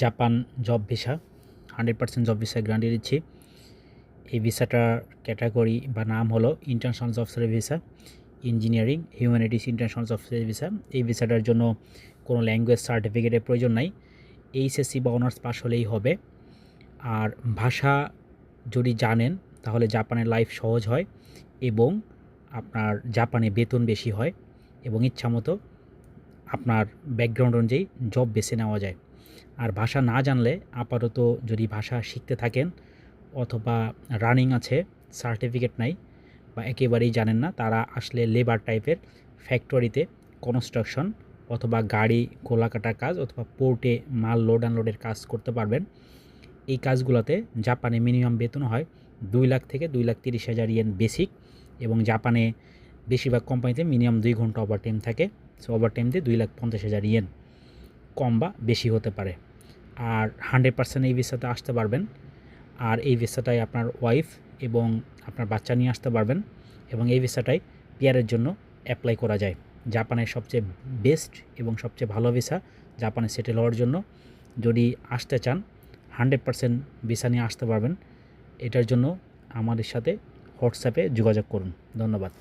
Japan job visa 100% job visa guarantee দিচ্ছি। এই ভিসাটার category বা নাম হলো international job service visa, engineering humanities international job service visa. এই ভিসাটার জন্য কোনো ল্যাঙ্গুয়েজ সার্টিফিকেটের প্রয়োজন নাই, এইচএসসি বা অনার্স পাস হলেই হবে। আর ভাষা যদি জানেন তাহলে জাপানের লাইফ সহজ হয় এবং আপনার জাপানে বেতন বেশি হয় এবং ইচ্ছামতো আপনার ব্যাকগ্রাউন্ড অনুযায়ী জব বেছে নেওয়া যায়। আর ভাষা না জানলে আপাতত যদি ভাষা শিখতে থাকেন অথবা রানিং আছে সার্টিফিকেট নাই বা একেবারেই জানেন না, তারা আসলে লেবার টাইপের ফ্যাক্টরিতে কনস্ট্রাকশন অথবা গাড়ি গোলা কাটার কাজ অথবা পোর্টে মাল লোড আনলোডের কাজ করতে পারবেন। এই কাজগুলোতে জাপানে মিনিমাম বেতন হয় 2 লাখ থেকে 2,30,000 ইয়েন বেসিক, এবং জাপানে বেশিরভাগ কোম্পানিতে মিনিমাম 2 ঘন্টা ওভারটাইম থাকে। সো ওভারটাইম দিয়ে 2,50,000 ইয়েন, কম বা বেশি হতে পারে। আর 100% এই ভিসাতে আসতে পারবেন। আর এই ভিসাটায় আপনার ওয়াইফ এবং আপনার বাচ্চা নিয়ে আসতে পারবেন এবং এই ভিসাটাই পিআরের জন্য অ্যাপ্লাই করা যায়। জাপানের সবচেয়ে বেস্ট এবং সবচেয়ে ভালো ভিসা জাপানে সেটেল হওয়ার জন্য। যদি আসতে চান 100% ভিসা নিয়ে আসতে পারবেন। এটার জন্য আমাদের সাথে হোয়াটসঅ্যাপে যোগাযোগ করুন। ধন্যবাদ।